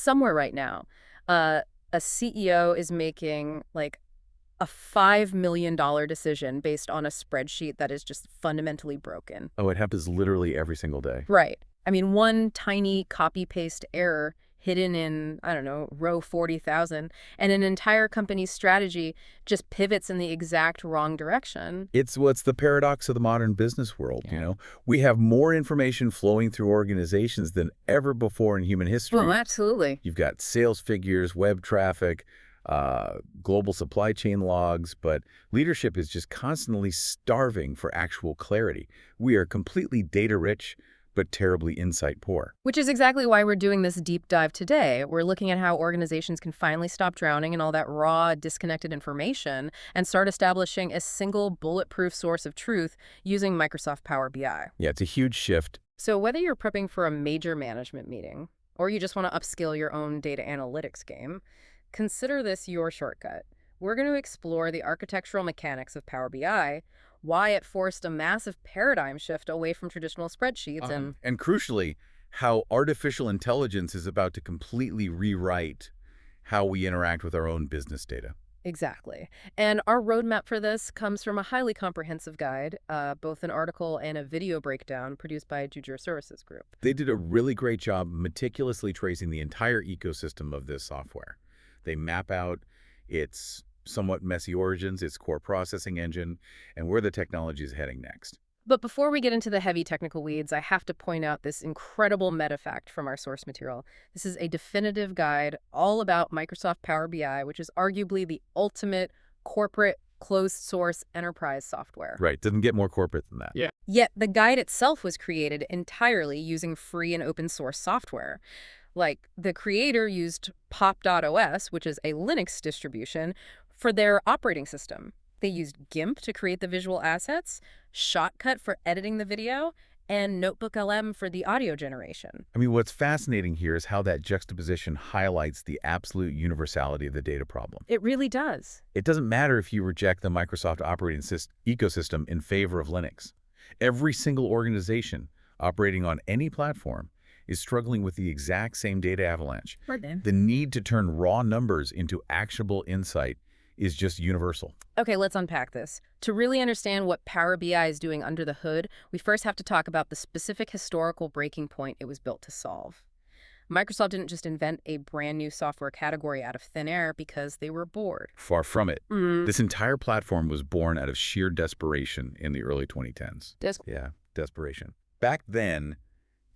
somewhere right now. Uh, a CEO is making like a $5 million decision based on a spreadsheet that is just fundamentally broken. Oh, it happens literally every single day. Right. I mean, one tiny copy-paste error hidden in, I don't know, row 40,000, and an entire company's strategy just pivots in the exact wrong direction. It's what's the paradox of the modern business world, you know? We have more information flowing through organizations than ever before in human history. Well, absolutely. You've got sales figures, web traffic, global supply chain logs, but leadership is just constantly starving for actual clarity. We are completely data-rich, but terribly insight-poor. Which is exactly why we're doing this deep dive today. We're looking at how organizations can finally stop drowning in all that raw, disconnected information and start establishing a single bulletproof source of truth using Microsoft Power BI. Yeah, it's a huge shift. So whether you're prepping for a major management meeting or you just want to upskill your own data analytics game, consider this your shortcut. We're going to explore the architectural mechanics of Power BI, why it forced a massive paradigm shift away from traditional spreadsheets, And crucially, how artificial intelligence is about to completely rewrite how we interact with our own business data. Exactly. And our roadmap for this comes from a highly comprehensive guide, both an article and a video breakdown produced by Djere Services Group. They did a really great job meticulously tracing the entire ecosystem of this software. They map out its somewhat messy origins, its core processing engine, and where the technology is heading next. But before we get into the heavy technical weeds, I have to point out this incredible meta fact from our source material. This is a definitive guide all about Microsoft Power BI, which is arguably the ultimate corporate closed-source enterprise software. Right, doesn't get more corporate than that. Yeah. Yet the guide itself was created entirely using free and open source software. Like, the creator used pop.os, which is a Linux distribution, for their operating system. They used GIMP to create the visual assets, Shotcut for editing the video, and Notebook LM for the audio generation. I mean, what's fascinating here is how that juxtaposition highlights the absolute universality of the data problem. It really does. It doesn't matter if you reject the Microsoft operating ecosystem in favor of Linux. Every single organization operating on any platform is struggling with the exact same data avalanche. Right then. The need to turn raw numbers into actionable insight is just universal. Okay, let's unpack this. To really understand what Power BI is doing under the hood, we first have to talk about the specific historical breaking point it was built to solve. Microsoft didn't just invent a brand new software category out of thin air because they were bored. Far from it. This entire platform was born out of sheer desperation in the early 2010s. Yeah, desperation. Back then,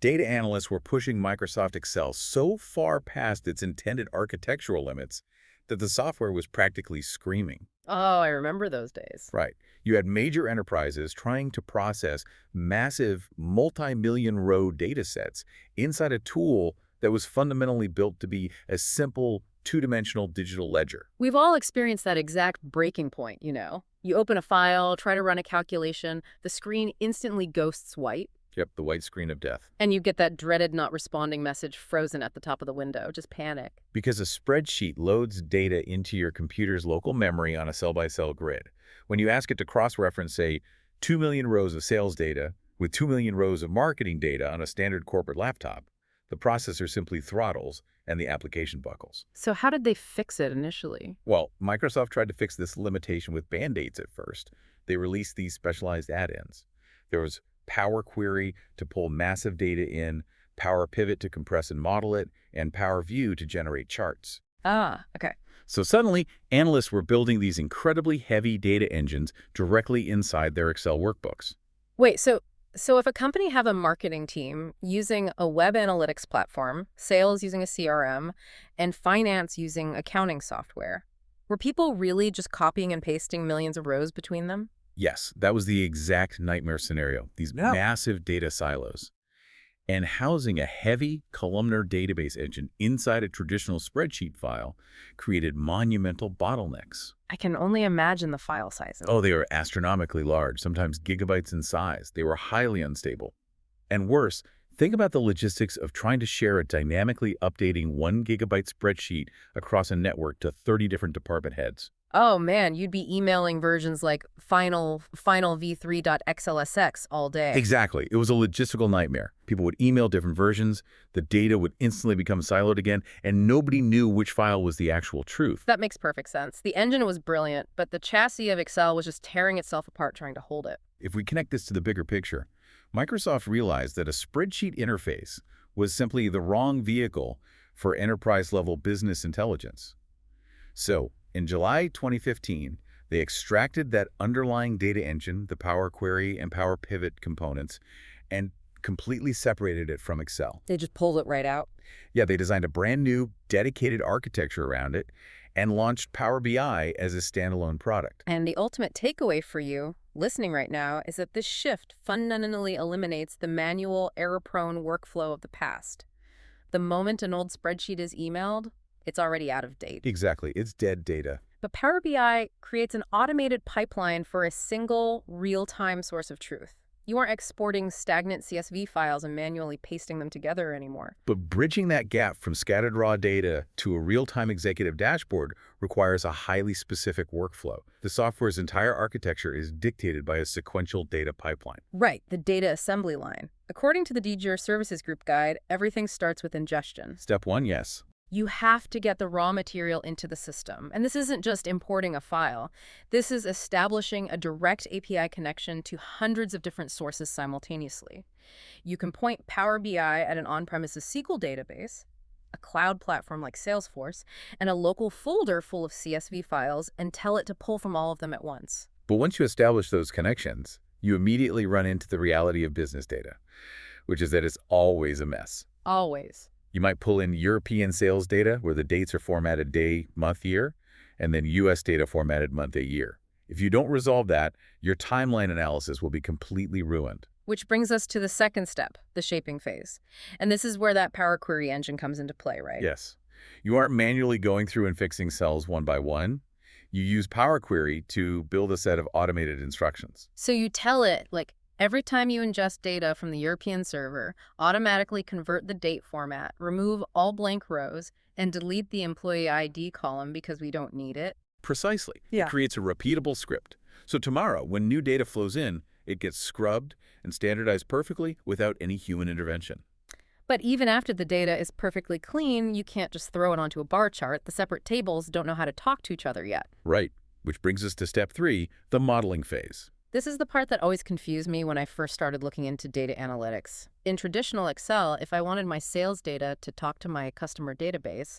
data analysts were pushing Microsoft Excel so far past its intended architectural limits that the software was practically screaming. Oh, I remember those days. Right. You had major enterprises trying to process massive multi-million row data sets inside a tool that was fundamentally built to be a simple two-dimensional digital ledger. We've all experienced that exact breaking point, you know. You open a file, try to run a calculation, the screen instantly ghosts white. Yep, the white screen of death. And you get that dreaded not responding message frozen at the top of the window. Just panic. Because a spreadsheet loads data into your computer's local memory on a cell-by-cell grid. When you ask it to cross-reference, say, 2 million rows of sales data with 2 million rows of marketing data on a standard corporate laptop, the processor simply throttles and the application buckles. So how did they fix it initially? Well, Microsoft tried to fix this limitation with Band-Aids at first. They released these specialized add-ins. There was Power Query to pull massive data in, Power Pivot to compress and model it, and Power View to generate charts. Ah, okay. So suddenly, analysts were building these incredibly heavy data engines directly inside their Excel workbooks. Wait, so if a company have a marketing team using a web analytics platform, sales using a CRM, and finance using accounting software, were people really just copying and pasting millions of rows between them? Yes, that was the exact nightmare scenario, these massive data silos. And housing a heavy columnar database engine inside a traditional spreadsheet file created monumental bottlenecks. I can only imagine the file sizes. Oh, they were astronomically large, sometimes gigabytes in size. They were highly unstable. And worse, think about the logistics of trying to share a dynamically updating 1 gigabyte spreadsheet across a network to 30 different department heads. Oh man, you'd be emailing versions like final v3.xlsx all day. Exactly. It was a logistical nightmare. People would email different versions, the data would instantly become siloed again, and nobody knew which file was the actual truth. That makes perfect sense. The engine was brilliant, but the chassis of Excel was just tearing itself apart trying to hold it. If we connect this to the bigger picture, Microsoft realized that a spreadsheet interface was simply the wrong vehicle for enterprise-level business intelligence. So, in July 2015, they extracted that underlying data engine, the Power Query and Power Pivot components, and completely separated it from Excel. They just pulled it right out. Yeah, they designed a brand new, dedicated architecture around it and launched Power BI as a standalone product. And the ultimate takeaway for you, listening right now, is that this shift fundamentally eliminates the manual, error-prone workflow of the past. The moment an old spreadsheet is emailed, it's already out of date. Exactly. It's dead data. But Power BI creates an automated pipeline for a single, real-time source of truth. You aren't exporting stagnant CSV files and manually pasting them together anymore. But bridging that gap from scattered raw data to a real-time executive dashboard requires a highly specific workflow. The software's entire architecture is dictated by a sequential data pipeline. Right, the data assembly line. According to the Djere Services Group Guide, everything starts with ingestion. Step 1, yes. You have to get the raw material into the system. And this isn't just importing a file. This is establishing a direct API connection to hundreds of different sources simultaneously. You can point Power BI at an on-premises SQL database, a cloud platform like Salesforce, and a local folder full of CSV files and tell it to pull from all of them at once. But once you establish those connections, you immediately run into the reality of business data, which is that it's always a mess. Always. You might pull in European sales data where the dates are formatted day, month, year, and then US data formatted month, day, year. If you don't resolve that, your timeline analysis will be completely ruined. Which brings us to the second step, the shaping phase. And this is where that Power Query engine comes into play, right? Yes. You aren't manually going through and fixing cells one by one. You use Power Query to build a set of automated instructions. So you tell it, like, every time you ingest data from the European server, automatically convert the date format, remove all blank rows, and delete the employee ID column because we don't need it. Precisely. Yeah. It creates a repeatable script. So tomorrow, when new data flows in, it gets scrubbed and standardized perfectly without any human intervention. But even after the data is perfectly clean, you can't just throw it onto a bar chart. The separate tables don't know how to talk to each other yet. Right. Which brings us to step 3, the modeling phase. This is the part that always confused me when I first started looking into data analytics. In traditional Excel, if I wanted my sales data to talk to my customer database,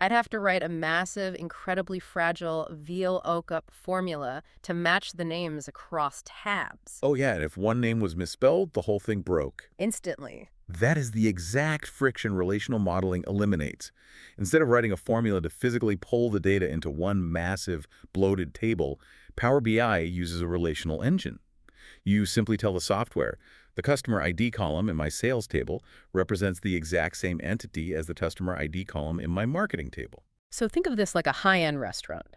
I'd have to write a massive, incredibly fragile VLOOKUP formula to match the names across tabs. Oh yeah, and if one name was misspelled, the whole thing broke. Instantly. That is the exact friction relational modeling eliminates. Instead of writing a formula to physically pull the data into one massive, bloated table, Power BI uses a relational engine. You simply tell the software, the customer ID column in my sales table represents the exact same entity as the customer ID column in my marketing table. So think of this like a high-end restaurant.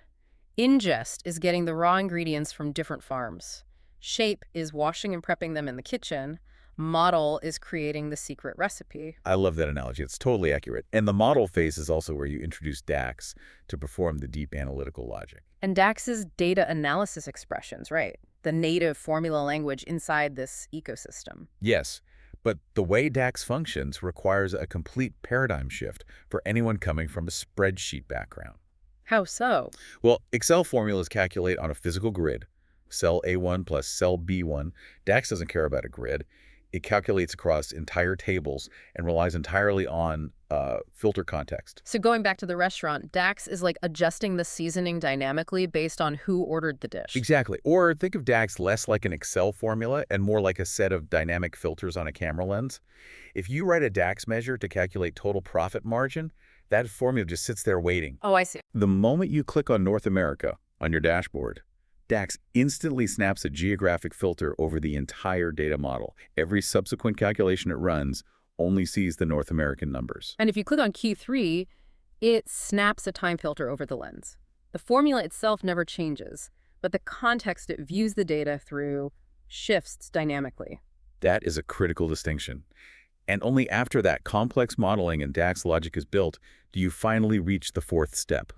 Ingest is getting the raw ingredients from different farms. Shape is washing and prepping them in the kitchen. Model is creating the secret recipe. I love that analogy. It's totally accurate. And the model phase is also where you introduce DAX to perform the deep analytical logic. And DAX is data analysis expressions, right? The native formula language inside this ecosystem. Yes, but the way DAX functions requires a complete paradigm shift for anyone coming from a spreadsheet background. How so? Well, Excel formulas calculate on a physical grid, cell A1 plus cell B1. DAX doesn't care about a grid. It calculates across entire tables and relies entirely on filter context. So going back to the restaurant, DAX is like adjusting the seasoning dynamically based on who ordered the dish. Exactly. Or think of DAX less like an Excel formula and more like a set of dynamic filters on a camera lens. If you write a DAX measure to calculate total profit margin, that formula just sits there waiting. Oh, I see. The moment you click on North America on your dashboard, DAX instantly snaps a geographic filter over the entire data model. Every subsequent calculation it runs only sees the North American numbers. And if you click on Q3, it snaps a time filter over the lens. The formula itself never changes, but the context it views the data through shifts dynamically. That is a critical distinction. And only after that complex modeling and DAX logic is built do you finally reach the fourth step,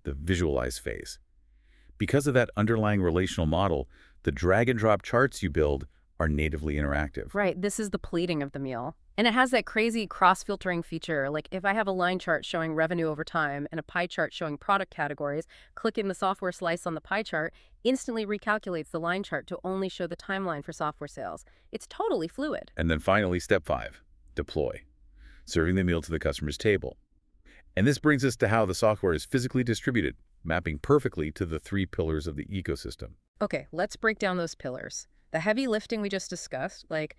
the visualize phase. Because of that underlying relational model, the drag-and-drop charts you build are natively interactive. Right, this is the plating of the meal. And it has that crazy cross-filtering feature. Like if I have a line chart showing revenue over time and a pie chart showing product categories, clicking the software slice on the pie chart instantly recalculates the line chart to only show the timeline for software sales. It's totally fluid. And then finally, step 5, deploy, serving the meal to the customer's table. And this brings us to how the software is physically distributed, mapping perfectly to the 3 pillars of the ecosystem. Okay, let's break down those pillars. The heavy lifting we just discussed, like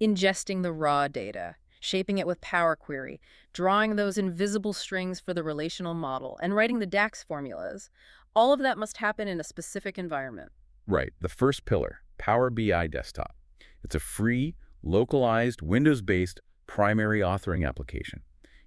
ingesting the raw data, shaping it with Power Query, drawing those invisible strings for the relational model, and writing the DAX formulas. All of that must happen in a specific environment. Right, the first pillar, Power BI Desktop. It's a free, localized, Windows-based primary authoring application.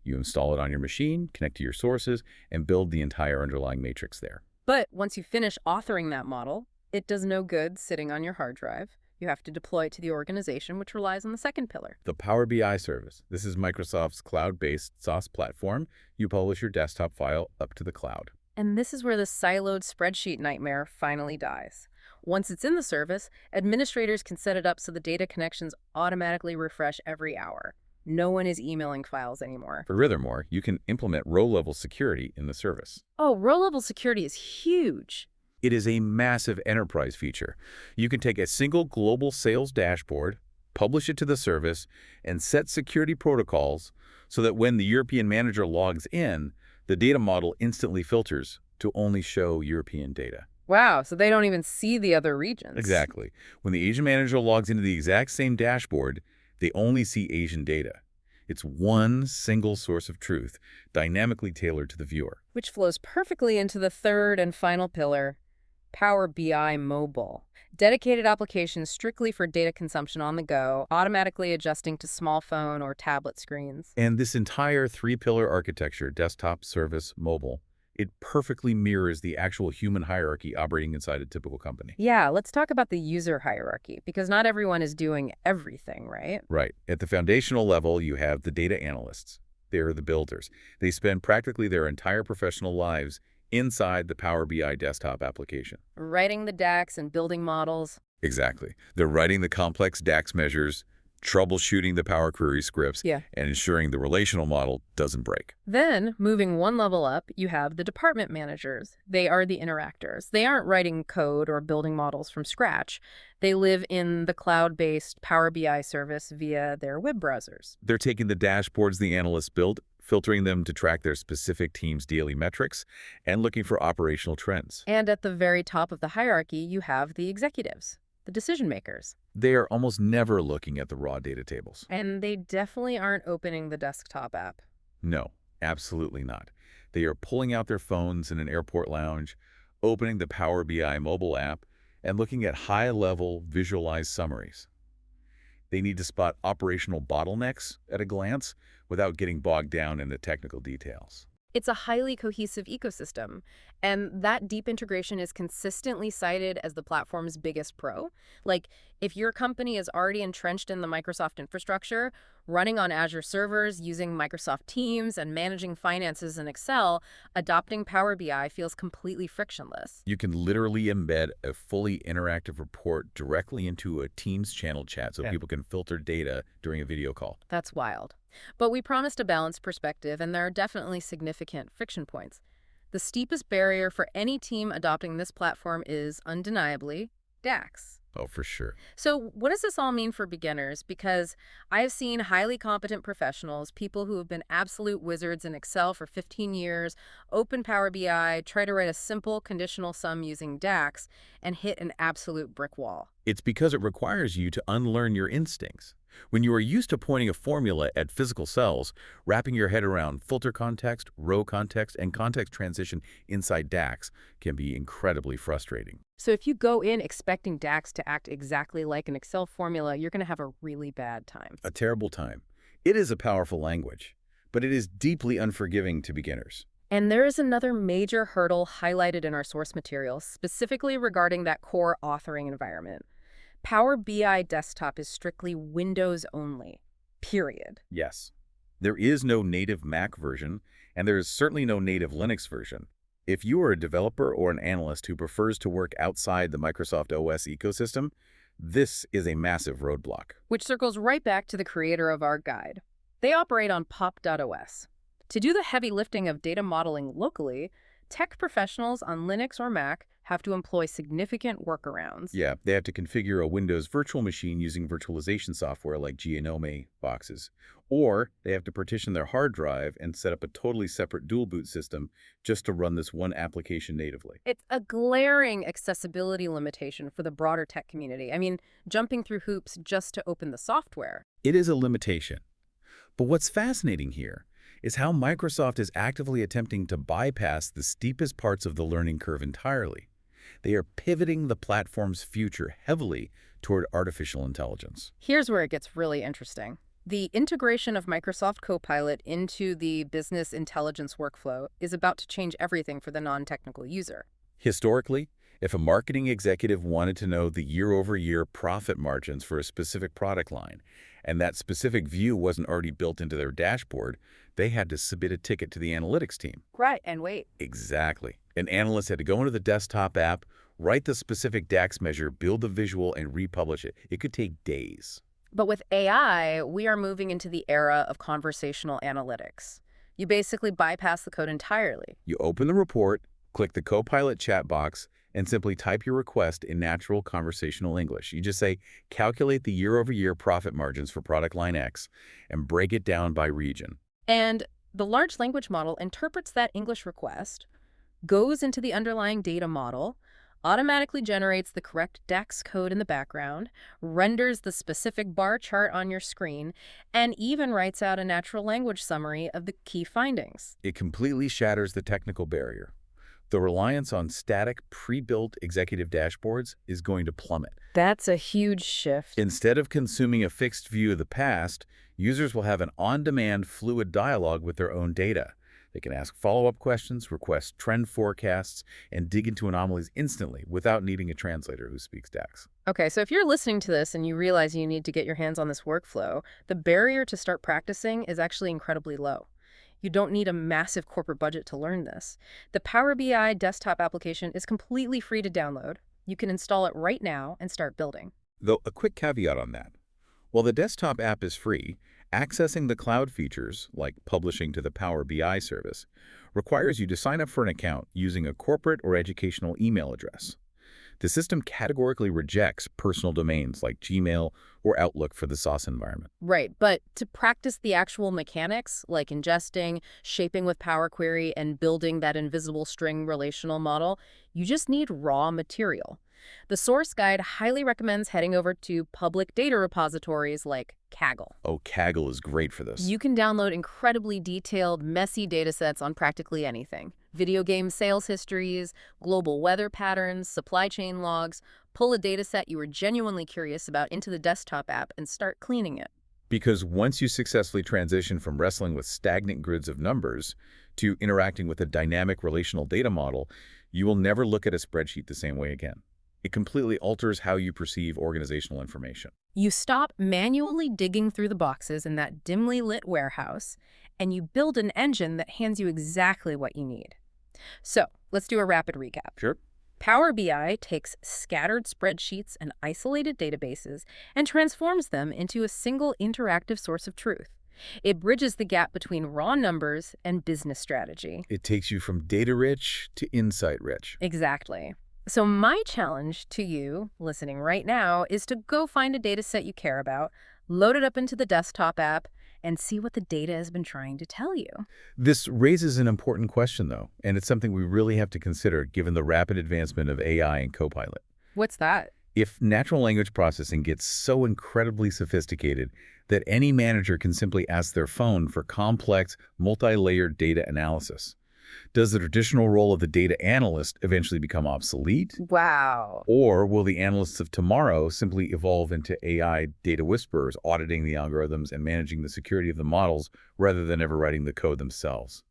You install it on your machine, connect to your sources, and build the entire underlying matrix there. But once you finish authoring that model, it does no good sitting on your hard drive. You have to deploy it to the organization, which relies on the second pillar. The Power BI service. This is Microsoft's cloud-based SaaS platform. You publish your desktop file up to the cloud. And this is where the siloed spreadsheet nightmare finally dies. Once it's in the service, administrators can set it up so the data connections automatically refresh every hour. No one is emailing files anymore. Furthermore, you can implement row-level security in the service. Oh, row-level security is huge. It is a massive enterprise feature. You can take a single global sales dashboard, publish it to the service, and set security protocols so that when the European manager logs in, the data model instantly filters to only show European data. Wow, so they don't even see the other regions. Exactly. When the Asian manager logs into the exact same dashboard, they only see Asian data. It's one single source of truth, dynamically tailored to the viewer. Which flows perfectly into the third and final pillar, Power BI Mobile. Dedicated applications strictly for data consumption on the go, automatically adjusting to small phone or tablet screens. And this entire 3-pillar architecture, desktop, service, mobile, it perfectly mirrors the actual human hierarchy operating inside a typical company. Yeah, let's talk about the user hierarchy, because not everyone is doing everything, right? Right. At the foundational level, you have the data analysts. They're the builders. They spend practically their entire professional lives inside the Power BI desktop application. Writing the DAX and building models. Exactly. They're writing the complex DAX measures, troubleshooting the Power Query scripts, Yeah. and ensuring the relational model doesn't break. Then, moving one level up, you have the department managers. They are the interactors. They aren't writing code or building models from scratch. They live in the cloud-based Power BI service via their web browsers. They're taking the dashboards the analysts build, filtering them to track their specific team's daily metrics, and looking for operational trends. And at the very top of the hierarchy, you have the executives, the decision makers. They are almost never looking at the raw data tables. And they definitely aren't opening the desktop app. No, absolutely not. They are pulling out their phones in an airport lounge, opening the Power BI mobile app, and looking at high-level visualized summaries. They need to spot operational bottlenecks at a glance without getting bogged down in the technical details. It's a highly cohesive ecosystem, and that deep integration is consistently cited as the platform's biggest pro. Like, if your company is already entrenched in the Microsoft infrastructure, running on Azure servers, using Microsoft Teams, and managing finances in Excel, adopting Power BI feels completely frictionless. You can literally embed a fully interactive report directly into a Teams channel chat so people can filter data during a video call. That's wild. But we promised a balanced perspective, and there are definitely significant friction points. The steepest barrier for any team adopting this platform is, undeniably, DAX. Oh, for sure. So what does this all mean for beginners? Because I've seen highly competent professionals, people who have been absolute wizards in Excel for 15 years, open Power BI, try to write a simple conditional sum using DAX, and hit an absolute brick wall. It's because it requires you to unlearn your instincts. When you are used to pointing a formula at physical cells, wrapping your head around filter context, row context, and context transition inside DAX can be incredibly frustrating. So if you go in expecting DAX to act exactly like an Excel formula, you're going to have a really bad time. A terrible time. It is a powerful language, but it is deeply unforgiving to beginners. And there is another major hurdle highlighted in our source materials, specifically regarding that core authoring environment. Power BI Desktop is strictly Windows only, period. Yes. There is no native Mac version, and there is certainly no native Linux version. If you are a developer or an analyst who prefers to work outside the Microsoft OS ecosystem, this is a massive roadblock. Which circles right back to the creator of our guide. They operate on pop.os. To do the heavy lifting of data modeling locally, tech professionals on Linux or Mac have to employ significant workarounds. Yeah, they have to configure a Windows virtual machine using virtualization software like Gnome boxes. Or they have to partition their hard drive and set up a totally separate dual boot system just to run this one application natively. It's a glaring accessibility limitation for the broader tech community. I mean, jumping through hoops just to open the software. It is a limitation. But what's fascinating here is how Microsoft is actively attempting to bypass the steepest parts of the learning curve entirely. They are pivoting the platform's future heavily toward artificial intelligence. Here's where it gets really interesting. The integration of Microsoft Copilot into the business intelligence workflow is about to change everything for the non-technical user. Historically, if a marketing executive wanted to know the year-over-year profit margins for a specific product line, and that specific view wasn't already built into their dashboard, they had to submit a ticket to the analytics team. Right, and wait. Exactly. An analyst had to go into the desktop app, write the specific DAX measure, build the visual, and republish it. It could take days. But with AI, we are moving into the era of conversational analytics. You basically bypass the code entirely. You open the report, click the Copilot chat box, and simply type your request in natural conversational English. You just say, calculate the year-over-year profit margins for product line X, and break it down by region. And the large language model interprets that English request, goes into the underlying data model, automatically generates the correct DAX code in the background, renders the specific bar chart on your screen, and even writes out a natural language summary of the key findings. It completely shatters the technical barrier. The reliance on static, pre-built executive dashboards is going to plummet. That's a huge shift. Instead of consuming a fixed view of the past, users will have an on-demand, fluid dialogue with their own data. They can ask follow-up questions, request trend forecasts, and dig into anomalies instantly without needing a translator who speaks DAX. Okay, so if you're listening to this and you realize you need to get your hands on this workflow, the barrier to start practicing is actually incredibly low. You don't need a massive corporate budget to learn this. The Power BI desktop application is completely free to download. You can install it right now and start building. Though a quick caveat on that. While the desktop app is free, accessing the cloud features, like publishing to the Power BI service, requires you to sign up for an account using a corporate or educational email address. The system categorically rejects personal domains like Gmail or Outlook for the SaaS environment. Right, but to practice the actual mechanics, like ingesting, shaping with Power Query, and building that invisible string relational model, you just need raw material. The source guide highly recommends heading over to public data repositories like Kaggle. Oh, Kaggle is great for this. You can download incredibly detailed, messy datasets on practically anything. Video game sales histories, global weather patterns, supply chain logs. Pull a dataset you are genuinely curious about into the desktop app and start cleaning it. Because once you successfully transition from wrestling with stagnant grids of numbers to interacting with a dynamic relational data model, you will never look at a spreadsheet the same way again. It completely alters how you perceive organizational information. You stop manually digging through the boxes in that dimly lit warehouse, and you build an engine that hands you exactly what you need. So, let's do a rapid recap. Sure. Power BI takes scattered spreadsheets and isolated databases and transforms them into a single interactive source of truth. It bridges the gap between raw numbers and business strategy. It takes you from data-rich to insight-rich. Exactly. So my challenge to you, listening right now, is to go find a data set you care about, load it up into the desktop app, and see what the data has been trying to tell you. This raises an important question, though, and it's something we really have to consider given the rapid advancement of AI and Copilot. What's that? If natural language processing gets so incredibly sophisticated that any manager can simply ask their phone for complex, multi-layered data analysis, does the traditional role of the data analyst eventually become obsolete? Wow. Or will the analysts of tomorrow simply evolve into AI data whisperers, auditing the algorithms and managing the security of the models rather than ever writing the code themselves?